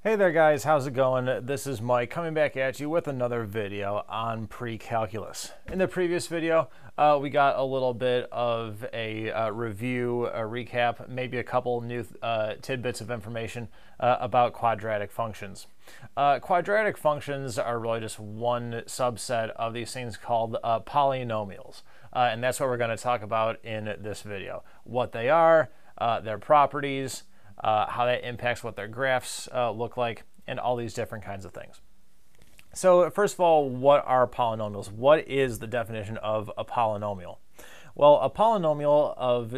Hey there guys, how's it going? This is Mike coming back at you with another video on precalculus. In the previous video, we got a little bit of a review, a recap, maybe a couple new tidbits of information about quadratic functions. Quadratic functions are really just one subset of these things called polynomials. And that's what we're going to talk about in this video. What they are, their properties, how that impacts what their graphs look like, and all these different kinds of things. So first of all, what are polynomials? What is the definition of a polynomial? Well, a polynomial of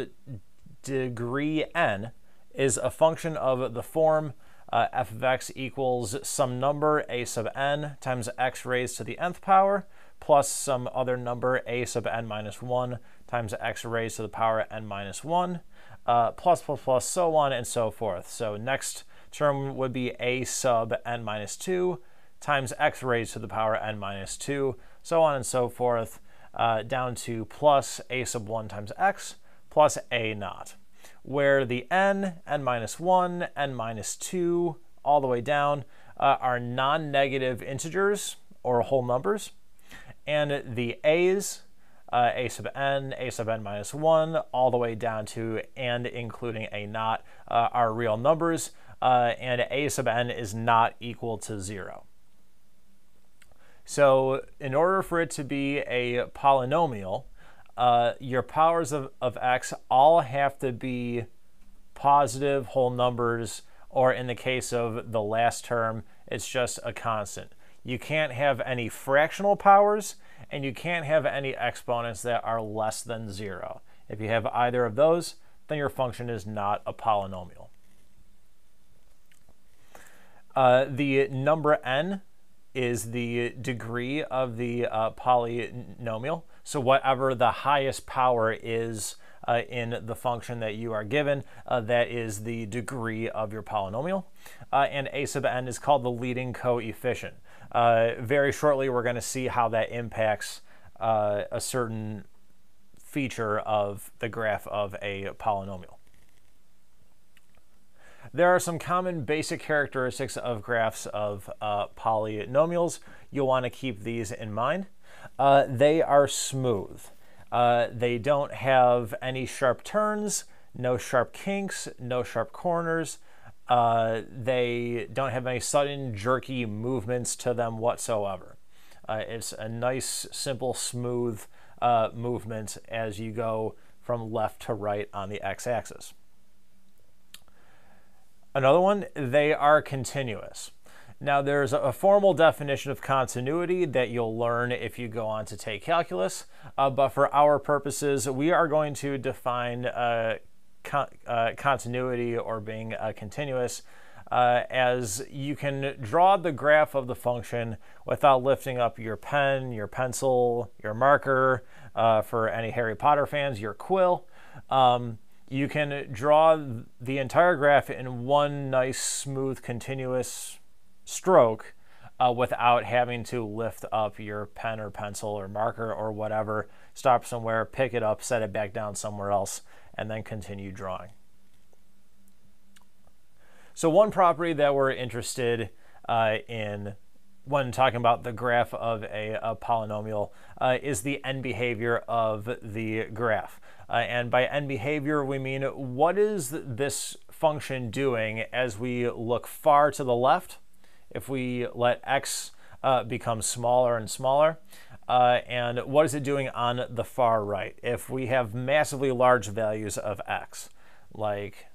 degree n is a function of the form f of x equals some number a sub n times x raised to the nth power plus some other number a sub n minus 1 times x raised to the power n minus 1 plus, so on and so forth. So next term would be a sub n minus 2 times x raised to the power n minus 2, so on and so forth, down to plus a sub 1 times x plus a naught, where the n minus 1, n minus 2, all the way down are non-negative integers or whole numbers, and the a's, a sub n minus 1, all the way down to and including a naught, are real numbers, and a sub n is not equal to 0. So in order for it to be a polynomial, your powers of x all have to be positive whole numbers, or in the case of the last term, it's just a constant. You can't have any fractional powers, and you can't have any exponents that are less than 0. If you have either of those, then your function is not a polynomial. The number n is the degree of the polynomial. So whatever the highest power is in the function that you are given, that is the degree of your polynomial. And a sub n is called the leading coefficient. Very shortly, we're going to see how that impacts a certain feature of the graph of a polynomial. There are some common basic characteristics of graphs of polynomials. You'll want to keep these in mind. They are smooth. They don't have any sharp turns, no sharp kinks, no sharp corners. They don't have any sudden jerky movements to them whatsoever. It's a nice, simple, smooth movement as you go from left to right on the x-axis. Another one, they are continuous. Now there's a formal definition of continuity that you'll learn if you go on to take calculus, but for our purposes, we are going to define continuity or being continuous as you can draw the graph of the function without lifting up your pen, your pencil, your marker, for any Harry Potter fans, your quill. You can draw the entire graph in one nice, smooth, continuous stroke without having to lift up your pen or pencil or marker or whatever, stop somewhere, pick it up, set it back down somewhere else, and then continue drawing. So one property that we're interested in when talking about the graph of a polynomial is the end behavior of the graph. And by end behavior, we mean what is this function doing as we look far to the left, if we let x become smaller and smaller, and what is it doing on the far right? If we have massively large values of x, like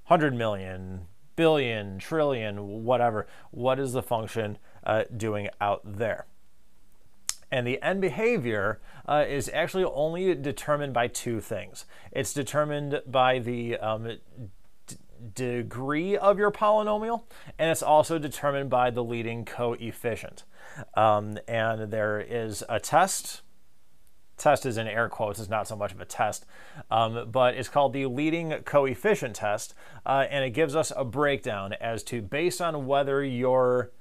100 million, billion, trillion, whatever, what is the function doing out there? And the end behavior is actually only determined by two things. It's determined by the degree of your polynomial, and it's also determined by the leading coefficient. And there is a test. Test is in air quotes, it's not so much of a test, but it's called the leading coefficient test, and it gives us a breakdown as to, based on whether your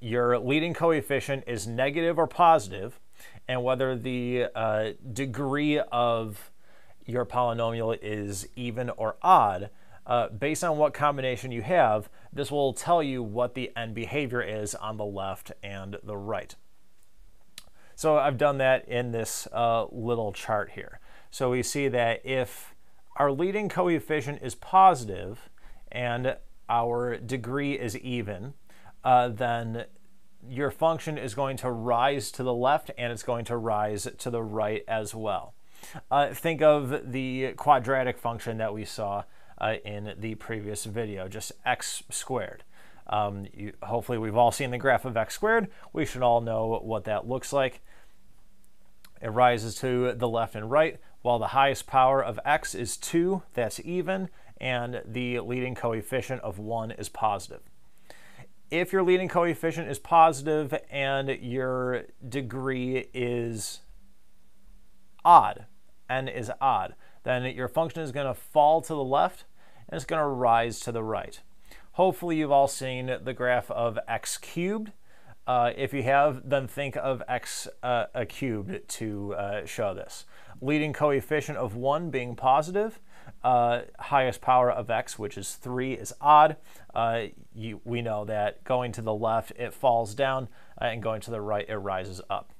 leading coefficient is negative or positive, and whether the degree of your polynomial is even or odd, based on what combination you have, this will tell you what the end behavior is on the left and the right. So I've done that in this little chart here. So we see that if our leading coefficient is positive and our degree is even, then your function is going to rise to the left and it's going to rise to the right as well. Think of the quadratic function that we saw in the previous video, just x squared. Hopefully we've all seen the graph of x squared. We should all know what that looks like. It rises to the left and right, while the highest power of x is 2, that's even, and the leading coefficient of 1 is positive. If your leading coefficient is positive and your degree is odd, n is odd, then your function is going to fall to the left and it's going to rise to the right. Hopefully you've all seen the graph of x cubed. If you have, then think of x cubed to show this. Leading coefficient of 1 being positive, highest power of x, which is 3, is odd. We know that going to the left, it falls down, and going to the right, it rises up.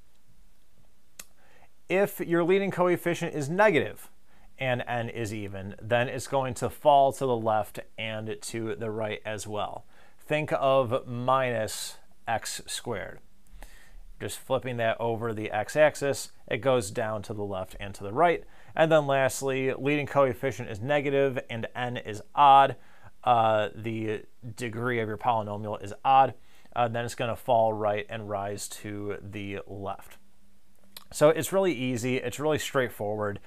If your leading coefficient is negative and n is even, then it's going to fall to the left and to the right as well. Think of minus x squared. Just flipping that over the x-axis, it goes down to the left and to the right. And then lastly, leading coefficient is negative and n is odd. The degree of your polynomial is odd. Then it's going to fall right and rise to the left. So it's really easy, it's really straightforward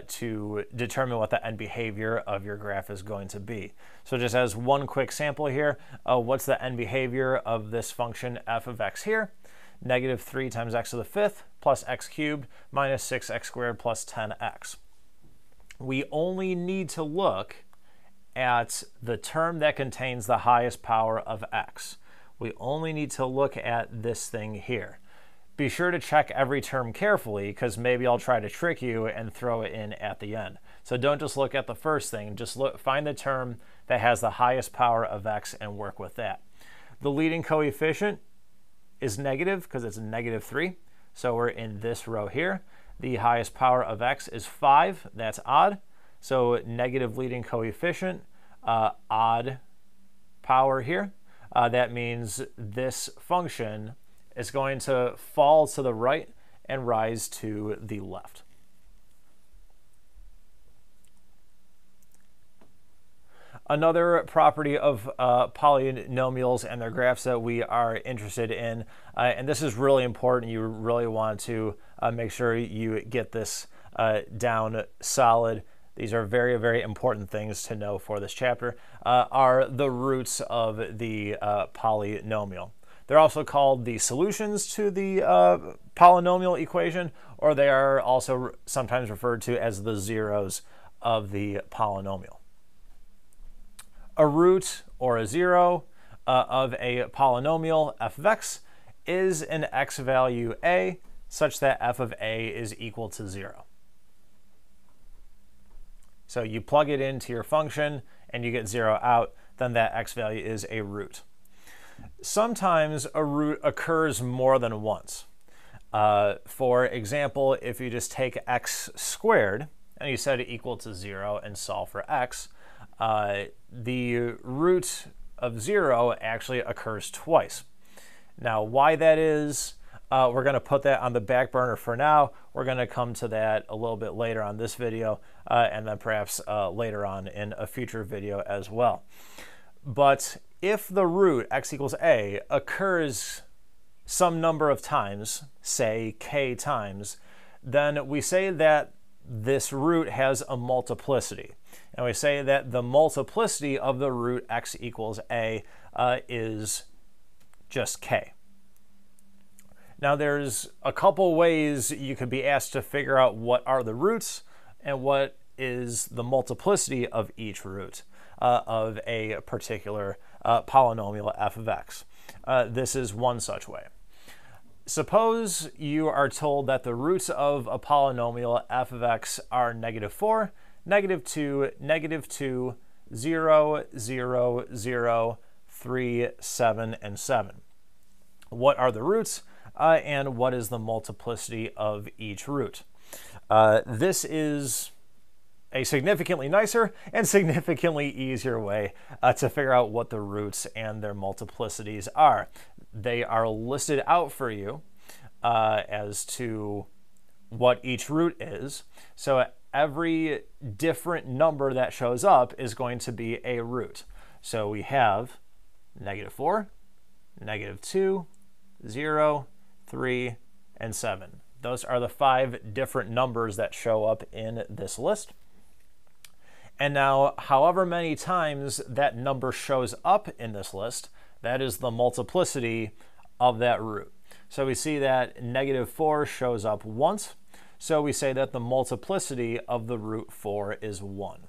to determine what the end behavior of your graph is going to be. So just as one quick sample here, what's the end behavior of this function f of x here? Negative 3 times x to the 5th plus x cubed minus 6x squared plus 10x. We only need to look at the term that contains the highest power of x. We only need to look at this thing here. Be sure to check every term carefully because maybe I'll try to trick you and throw it in at the end. So don't just look at the first thing, just find the term that has the highest power of x and work with that. The leading coefficient is negative because it's negative 3. So we're in this row here. The highest power of x is 5. That's odd. So negative leading coefficient, odd power here. That means this function is going to fall to the right and rise to the left. Another property of polynomials and their graphs that we are interested in, and this is really important, you really want to make sure you get this down solid. These are very, very important things to know for this chapter, are the roots of the polynomial. They're also called the solutions to the polynomial equation, or they are also sometimes referred to as the zeros of the polynomial. A root or a zero of a polynomial f of x is an x value a such that f of a is equal to 0. So you plug it into your function and you get 0 out, then that x value is a root. Sometimes a root occurs more than once. For example, if you just take x squared and you set it equal to 0 and solve for x, the root of 0 actually occurs twice. Now, why that is, we're going to put that on the back burner for now. We're going to come to that a little bit later on this video, and then perhaps later on in a future video as well. But if the root x equals a occurs some number of times, say k times, then we say that this root has a multiplicity. And we say that the multiplicity of the root x equals a is just k. Now there's a couple ways you could be asked to figure out what are the roots and what is the multiplicity of each root of a particular polynomial f of x. This is one such way. Suppose you are told that the roots of a polynomial f of x are -4, -2, -2, 0, 0, 0, 3, 7, and 7. What are the roots, and what is the multiplicity of each root? This is a significantly nicer and significantly easier way to figure out what the roots and their multiplicities are. They are listed out for you as to what each root is. So every different number that shows up is going to be a root. So we have -4, -2, 0, 3, and 7. Those are the 5 different numbers that show up in this list. And now, however many times that number shows up in this list, that is the multiplicity of that root. So we see that -4 shows up once, so we say that the multiplicity of the root 4 is 1.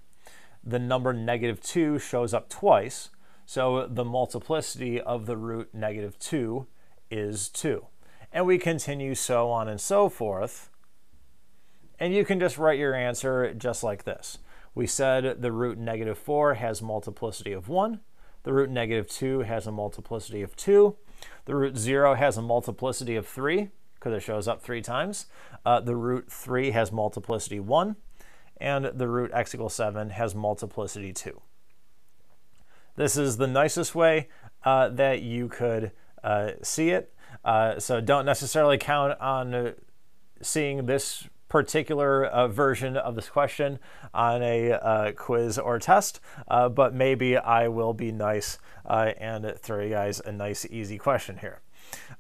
The number -2 shows up twice, so the multiplicity of the root -2 is 2. And we continue so on and so forth. And you can just write your answer just like this. We said the root -4 has multiplicity of 1. The root -2 has a multiplicity of 2. The root 0 has a multiplicity of 3, because it shows up 3 times. The root 3 has multiplicity 1. And the root x equals 7 has multiplicity 2. This is the nicest way that you could see it. So don't necessarily count on seeing this particular version of this question on a quiz or test, but maybe I will be nice and throw you guys a nice easy question here.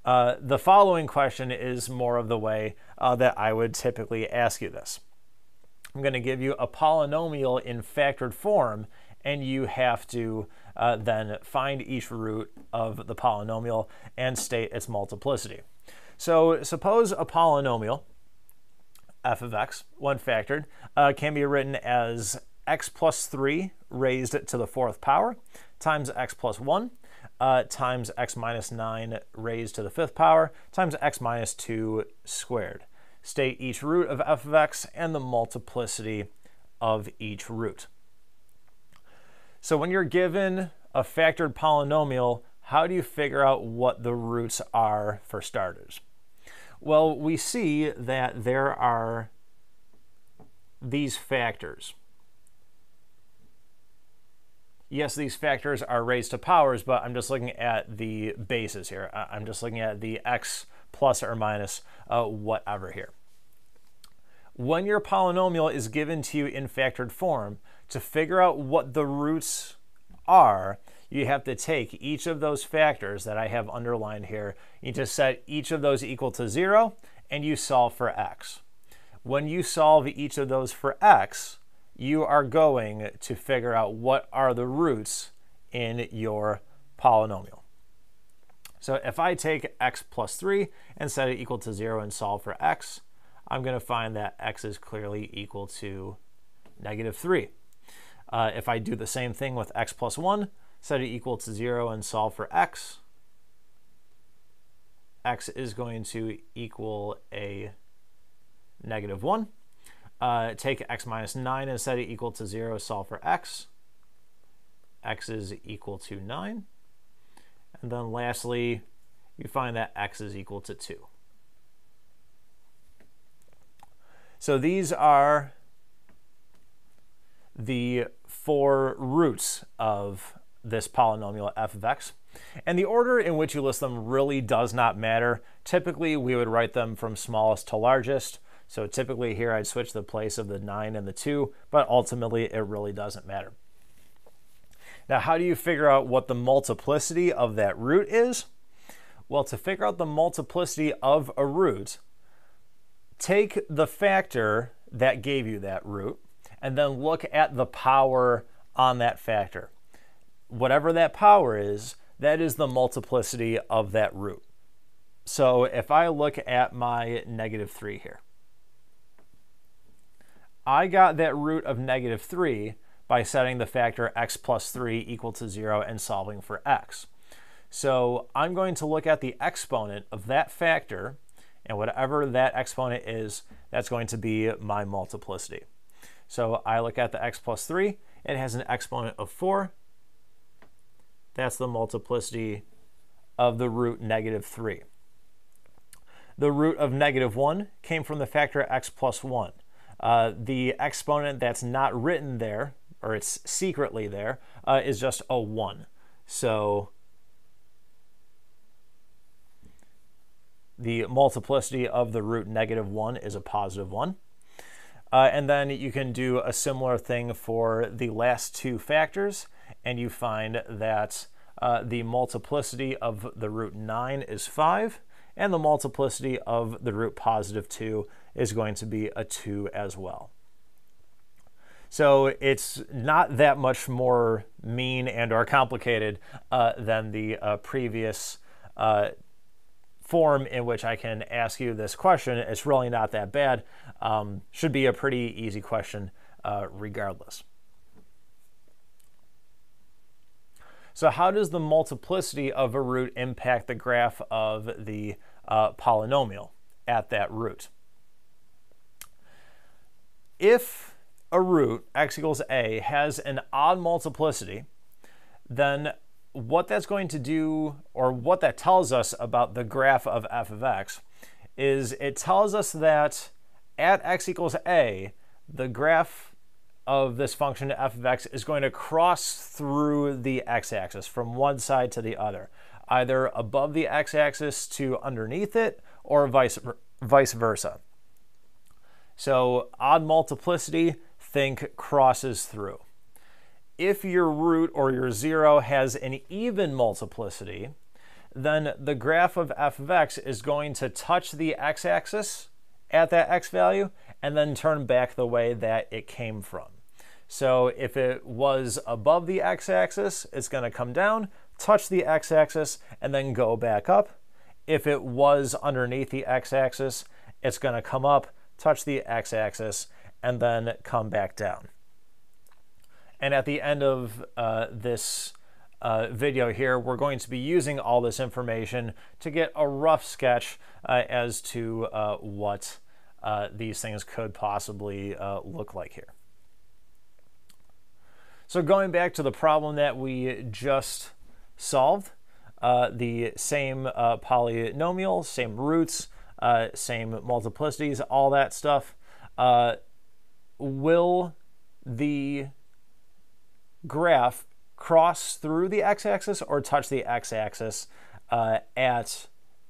The following question is more of the way that I would typically ask you this. I'm going to give you a polynomial in factored form, and you have to then find each root of the polynomial and state its multiplicity. So suppose a polynomial f of x, when factored, can be written as x plus 3 raised to the 4th power times x plus 1 times x minus 9 raised to the 5th power times x minus 2 squared. State each root of f of x and the multiplicity of each root. So when you're given a factored polynomial, how do you figure out what the roots are for starters? Well, we see that there are these factors. Yes, these factors are raised to powers, but I'm just looking at the bases here. I'm just looking at the x plus or minus whatever here. When your polynomial is given to you in factored form, to figure out what the roots are, you have to take each of those factors that I have underlined here. You need to set each of those equal to 0, and you solve for x. When you solve each of those for x, you are going to figure out what are the roots in your polynomial. So if I take x plus 3 and set it equal to 0 and solve for x, I'm going to find that x is clearly equal to -3. If I do the same thing with x plus 1, set it equal to 0 and solve for x, x is going to equal a -1. Take x minus 9 and set it equal to 0, solve for x, x is equal to 9. And then lastly, you find that x is equal to 2. So these are the 4 roots of this polynomial f of x. And the order in which you list them really does not matter. Typically, we would write them from smallest to largest. So typically here I'd switch the place of the 9 and the 2, but ultimately it really doesn't matter. Now, how do you figure out what the multiplicity of that root is? Well, to figure out the multiplicity of a root, take the factor that gave you that root, and then look at the power on that factor. Whatever that power is, that is the multiplicity of that root. So if I look at my -3 here, I got that root of -3 by setting the factor x plus 3 equal to 0 and solving for x. So I'm going to look at the exponent of that factor, and whatever that exponent is, that's going to be my multiplicity. So I look at the x plus 3, it has an exponent of 4. That's the multiplicity of the root -3. The root of -1 came from the factor x plus 1. The exponent that's not written there, or it's secretly there, is just a 1. So the multiplicity of the root -1 is a positive 1. And then you can do a similar thing for the last two factors, and you find that the multiplicity of the root 9 is 5, and the multiplicity of the root +2 is going to be a 2 as well. So it's not that much more mean and or complicated than the previous form in which I can ask you this question. It's really not that bad. Should be a pretty easy question regardless. So how does the multiplicity of a root impact the graph of the polynomial at that root? If a root, x equals a, has an odd multiplicity, then what that's going to do, or what that tells us about the graph of f of x, is it tells us that at x equals a, the graph of this function f of x is going to cross through the x-axis from one side to the other, either above the x-axis to underneath it, or vice versa. So odd multiplicity, think crosses through. If your root or your 0 has an even multiplicity, then the graph of f of x is going to touch the x-axis at that x value and then turn back the way that it came from. So if it was above the x-axis, it's going to come down, touch the x-axis, and then go back up. If it was underneath the x-axis, it's going to come up, touch the x-axis, and then come back down. And at the end of this video here, we're going to be using all this information to get a rough sketch as to what these things could possibly look like here. So going back to the problem that we just solved, the same polynomial, same roots, same multiplicities, all that stuff, will the graph cross through the x-axis or touch the x-axis at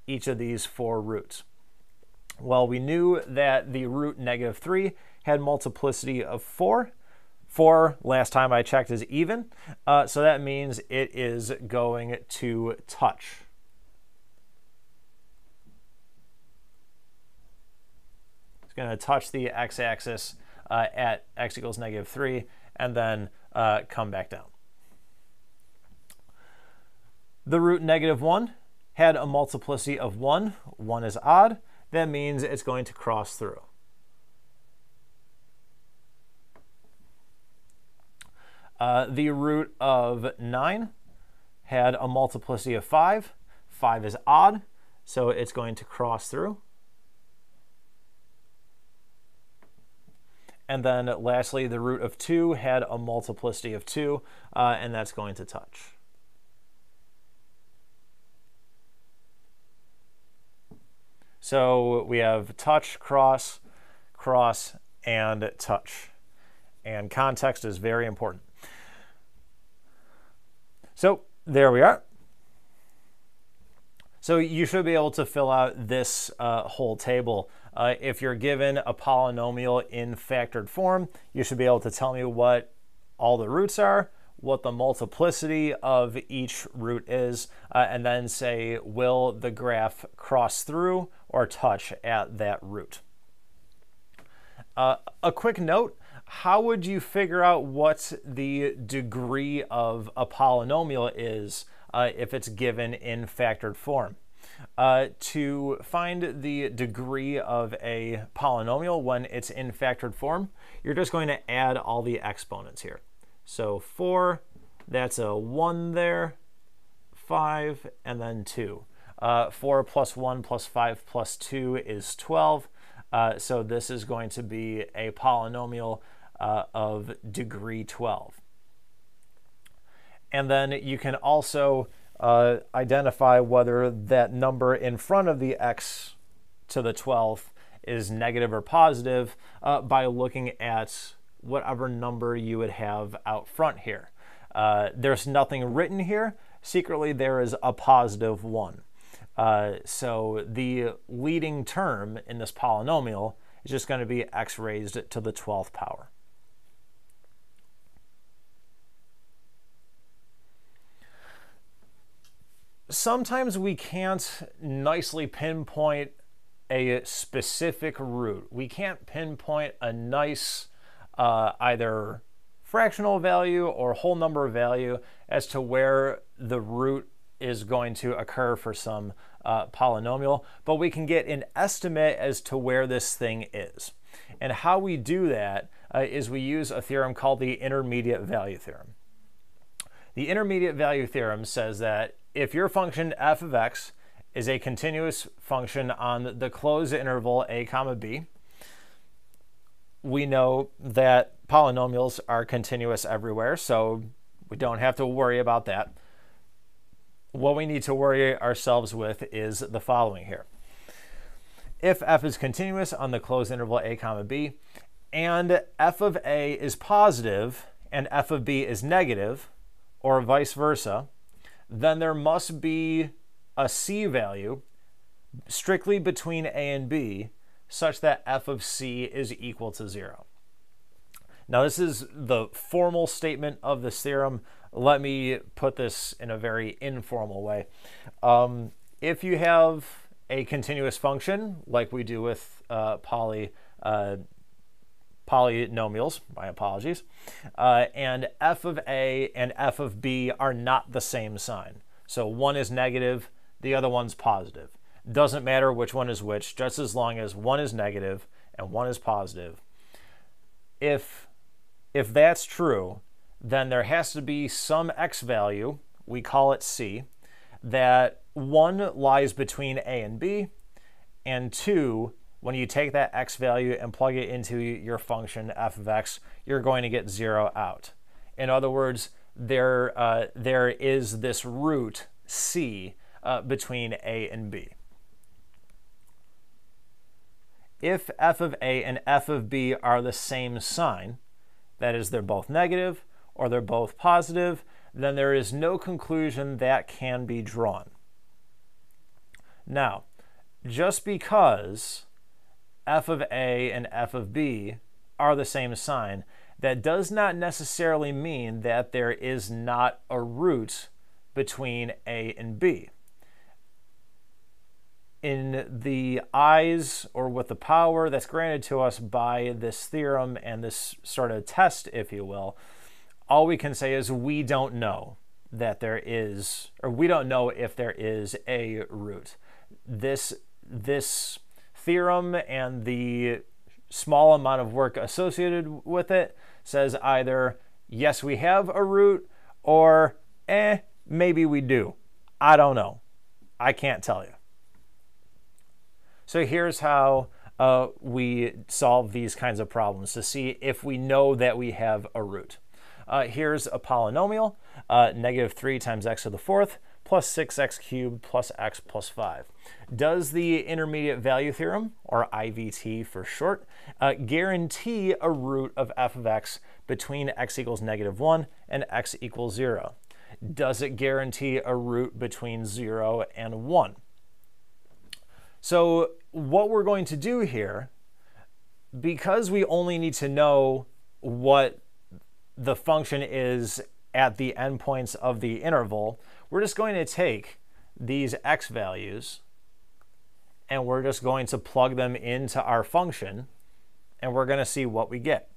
each of these four roots? Well, we knew that the root -3 had multiplicity of 4. 4, last time I checked, is even, so that means it is going to touch. It's going to touch the x-axis at x equals -3 and then come back down. The root -1 had a multiplicity of 1. 1 is odd. That means it's going to cross through. The root of 9 had a multiplicity of 5. 5 is odd, so it's going to cross through. And then lastly, the root of 2 had a multiplicity of 2, and that's going to touch. So we have touch, cross, cross, and touch. And context is very important. So there we are. So you should be able to fill out this whole table. If you're given a polynomial in factored form, you should be able to tell me what all the roots are, what the multiplicity of each root is, and then say, will the graph cross through or touch at that root? A quick note, how would you figure out what the degree of a polynomial is if it's given in factored form? To find the degree of a polynomial when it's in factored form, you're just going to add all the exponents here. So 4, that's a 1 there, 5, and then 2. 4 plus 1 plus 5 plus 2 is 12. So this is going to be a polynomial of degree 12. And then you can also identify whether that number in front of the x to the 12th is negative or positive by looking at whatever number you would have out front here. There's nothing written here. Secretly, there is a positive 1. So the leading term in this polynomial is just going to be x raised to the 12th power. Sometimes we can't nicely pinpoint a specific root. We can't pinpoint a nice either fractional value or whole number value as to where the root is going to occur for some polynomial, but we can get an estimate as to where this thing is. And how we do that is we use a theorem called the intermediate value theorem. The intermediate value theorem says that if your function f of x is a continuous function on the closed interval a comma b, we know that polynomials are continuous everywhere, so we don't have to worry about that. What we need to worry ourselves with is the following here. If f is continuous on the closed interval a comma b, and f of a is positive and f of b is negative, or vice versa, then there must be a c value strictly between a and b such that f of c is equal to 0. Now, this is the formal statement of this theorem. Let me put this in a very informal way. If you have a continuous function, like we do with polynomials, my apologies, and f of a and f of b are not the same sign. So one is negative, the other one's positive. Doesn't matter which one is which, just as long as one is negative and one is positive. If that's true, then there has to be some x value, we call it c, that 1 lies between a and b, and 2, when you take that x value and plug it into your function f of x, you're going to get 0 out. In other words, there is this root c between a and b. If f of a and f of b are the same sign, that is, they're both negative or they're both positive, then there is no conclusion that can be drawn. Now, just because f of a and f of b are the same sign, that does not necessarily mean that there is not a root between a and b. In the eyes, or with the power that's granted to us by this theorem and this sort of test, if you will, all we can say is we don't know that there is, or we don't know if there is a root. This theorem and the small amount of work associated with it says either yes, we have a root, or maybe we do. I don't know. I can't tell you. So here's how we solve these kinds of problems to see if we know that we have a root. Here's a polynomial, negative 3 times x to the 4th plus 6x cubed plus x plus 5. Does the intermediate value theorem, or IVT for short, guarantee a root of f of x between x equals negative 1 and x equals 0? Does it guarantee a root between 0 and 1? So what we're going to do here, because we only need to know what the function is at the endpoints of the interval, we're just going to take these x values and we're just going to plug them into our function, and we're going to see what we get.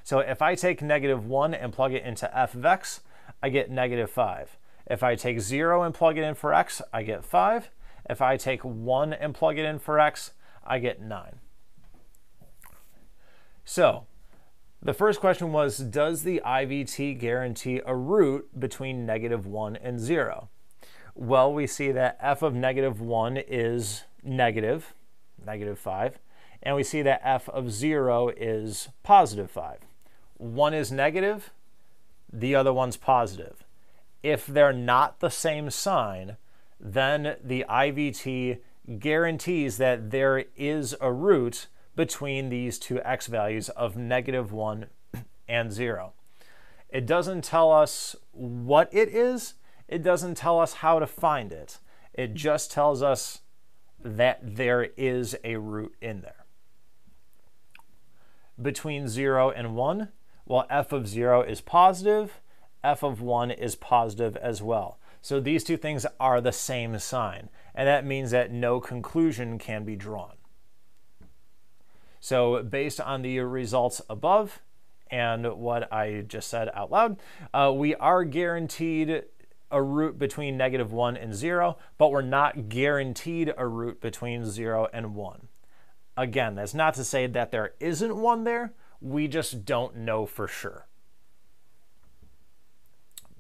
So if I take negative 1 and plug it into f of x, I get negative 5. If I take 0 and plug it in for x, I get 5. If I take 1 and plug it in for x, I get 9. So the first question was, does the IVT guarantee a root between negative 1 and 0? Well, we see that f of negative 1 is negative 5, and we see that f of 0 is positive 5. 1 is negative, the other one's positive. If they're not the same sign, then the IVT guarantees that there is a root between these two x values of -1 and 0. It doesn't tell us what it is. It doesn't tell us how to find it. It just tells us that there is a root in there. Between 0 and 1, well, f of 0 is positive, f of 1 is positive as well. So these two things are the same sign, and that means that no conclusion can be drawn. So based on the results above and what I just said out loud, we are guaranteed a root between -1 and 0, but we're not guaranteed a root between 0 and 1. Again, that's not to say that there isn't one there, we just don't know for sure.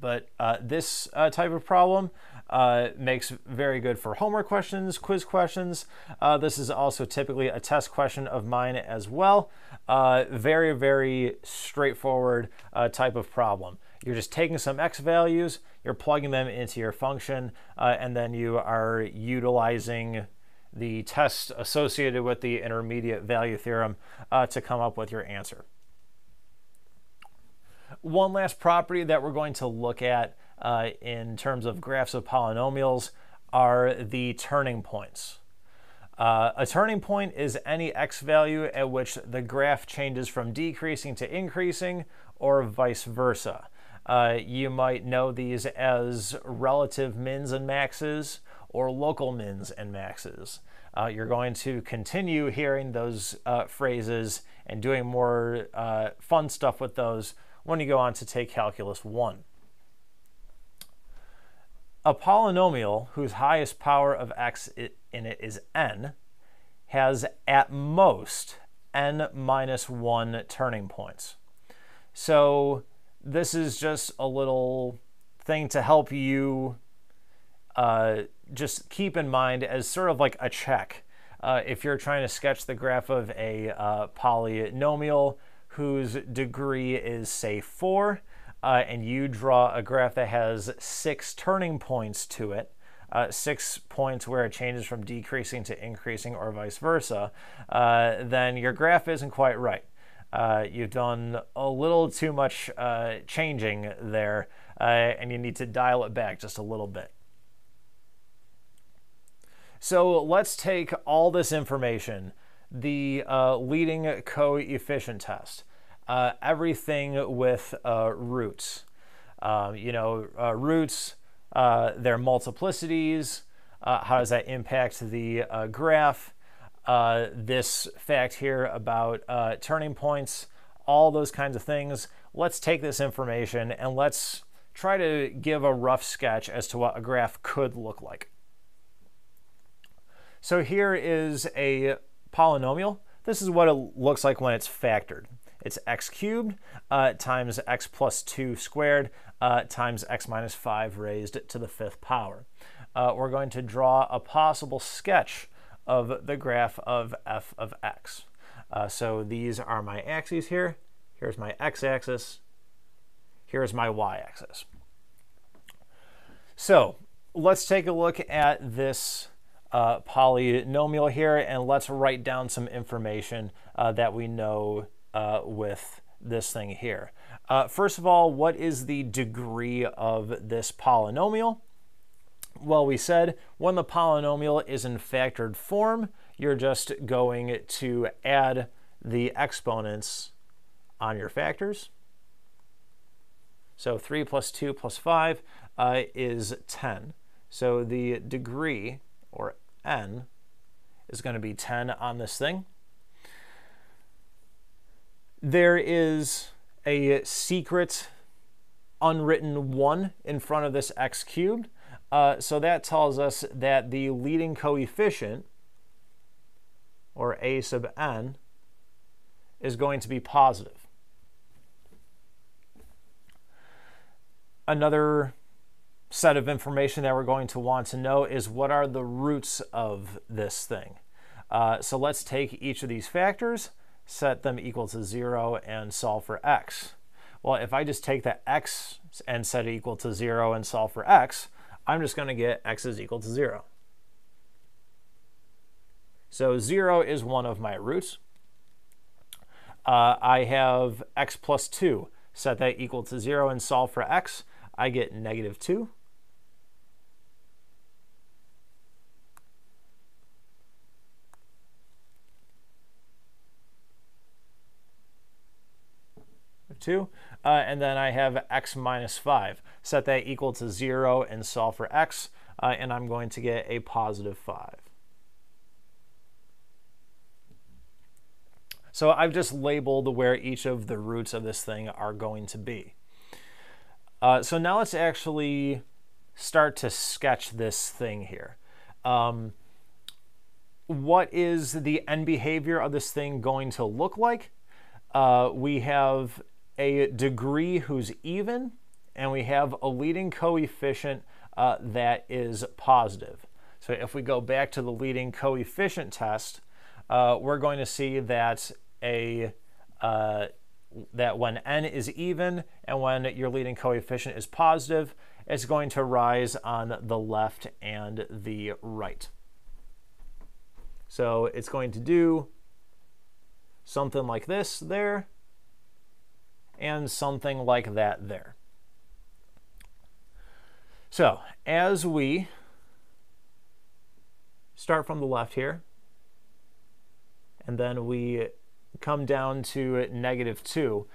But this type of problem makes very good for homework questions, quiz questions. This is also typically a test question of mine as well. Very, very straightforward type of problem. You're just taking some x values, you're plugging them into your function, and then you are utilizing the test associated with the intermediate value theorem to come up with your answer. One last property that we're going to look at in terms of graphs of polynomials are the turning points. A turning point is any x value at which the graph changes from decreasing to increasing or vice versa. You might know these as relative mins and maxes or local mins and maxes. You're going to continue hearing those phrases and doing more fun stuff with those when you go on to take Calculus 1. A polynomial whose highest power of x in it is n has at most n minus 1 turning points. So this is just a little thing to help you just keep in mind as sort of like a check. If you're trying to sketch the graph of a polynomial whose degree is, say, 4, and you draw a graph that has 6 turning points to it, 6 points where it changes from decreasing to increasing or vice versa, then your graph isn't quite right. You've done a little too much changing there, and you need to dial it back just a little bit. So let's take all this information, the leading coefficient test, everything with roots. Roots, their multiplicities, how does that impact the graph, this fact here about turning points, all those kinds of things. Let's take this information and let's try to give a rough sketch as to what a graph could look like. So here is a polynomial. This is what it looks like when it's factored. It's x cubed times x plus 2 squared times x minus 5 raised to the 5th power. We're going to draw a possible sketch of the graph of f of x. So these are my axes here. Here's my x-axis. Here's my y-axis. So let's take a look at this polynomial here, and let's write down some information that we know with this thing here. First of all, what is the degree of this polynomial? Well, we said when the polynomial is in factored form, you're just going to add the exponents on your factors. So 3 plus 2 plus 5 is 10. So the degree, or n, is going to be 10 on this thing. There is a secret unwritten 1 in front of this x cubed. So that tells us that the leading coefficient, or a sub n, is going to be positive. Another set of information that we're going to want to know is what are the roots of this thing. So let's take each of these factors, set them equal to 0, and solve for x. Well, if I just take the x and set it equal to 0 and solve for x, I'm just going to get x is equal to 0. So 0 is one of my roots. I have x plus 2. Set that equal to 0 and solve for x. I get negative 2. And then I have x minus 5. Set that equal to 0 and solve for x, and I'm going to get a positive 5. So I've just labeled where each of the roots of this thing are going to be. So now let's actually start to sketch this thing here. What is the end behavior of this thing going to look like? We have a degree who's even, and we have a leading coefficient that is positive. So if we go back to the leading coefficient test, we're going to see that that when n is even and when your leading coefficient is positive, it's going to rise on the left and the right. So it's going to do something like this there, and something like that there. So as we start from the left here, and then we come down to negative 2,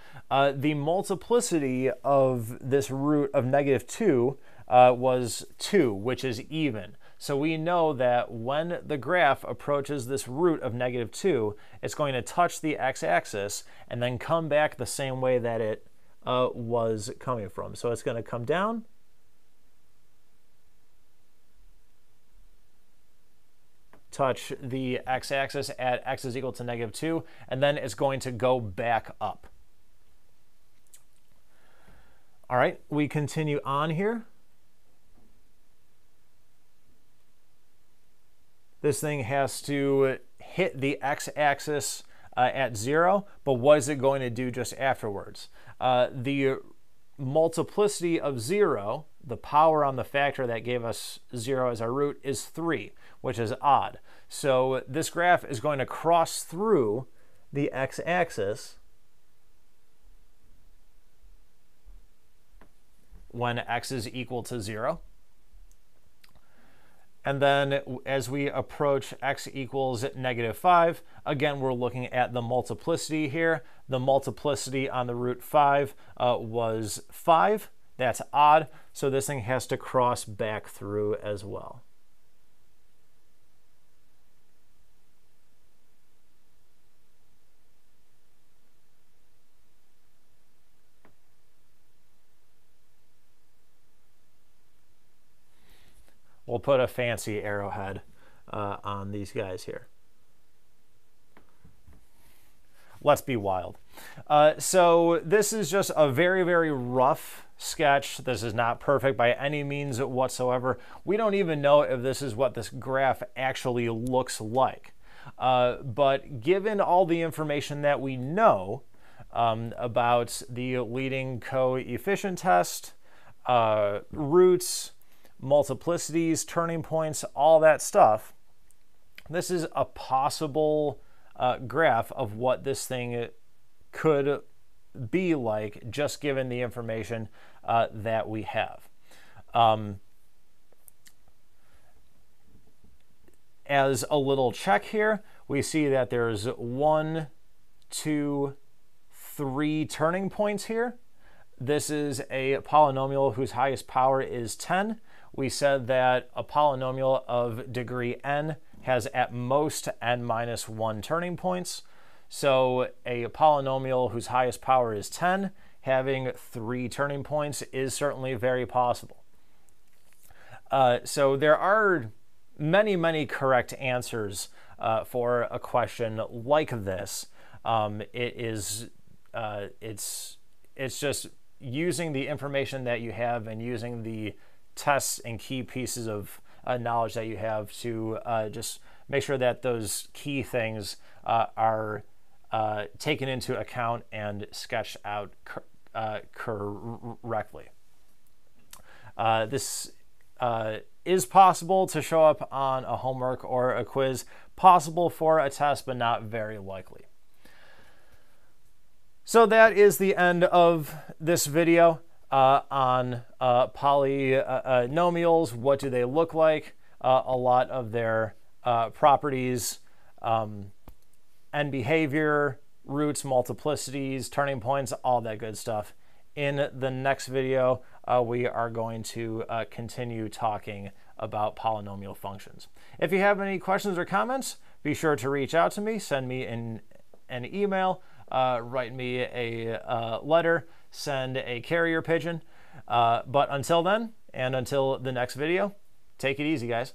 the multiplicity of this root of negative 2 was 2, which is even. So we know that when the graph approaches this root of negative 2, it's going to touch the x-axis and then come back the same way that it was coming from. So it's going to come down, touch the x-axis at x is equal to negative 2, and then it's going to go back up. All right, we continue on here. This thing has to hit the x-axis at 0, but what is it going to do just afterwards? The multiplicity of 0, the power on the factor that gave us 0 as our root, is 3, which is odd. So this graph is going to cross through the x-axis when x is equal to 0. And then as we approach x equals negative 5, again, we're looking at the multiplicity here. The multiplicity on the root 5 was 5. That's odd, so this thing has to cross back through as well. We'll put a fancy arrowhead on these guys here. Let's be wild. So this is just a very, very rough sketch. This is not perfect by any means whatsoever. We don't even know if this is what this graph actually looks like. But given all the information that we know about the leading coefficient test, roots, multiplicities, turning points, all that stuff, this is a possible graph of what this thing could be like, just given the information that we have. As a little check here, we see that there's 1, 2, 3 turning points here. This is a polynomial whose highest power is 10. We said that a polynomial of degree n has at most n minus 1 turning points. So a polynomial whose highest power is 10, having 3 turning points, is certainly very possible. So there are many, many correct answers for a question like this. It's just using the information that you have and using the tests and key pieces of knowledge that you have to just make sure that those key things are taken into account and sketched out correctly. This is possible to show up on a homework or a quiz, possible for a test, but not very likely. So that is the end of this video on polynomials. What do they look like? A lot of their properties, and behavior, roots, multiplicities, turning points, all that good stuff. In the next video, we are going to continue talking about polynomial functions. If you have any questions or comments, be sure to reach out to me, send me an email, write me a letter, send a carrier pigeon. But until then, and until the next video, take it easy, guys.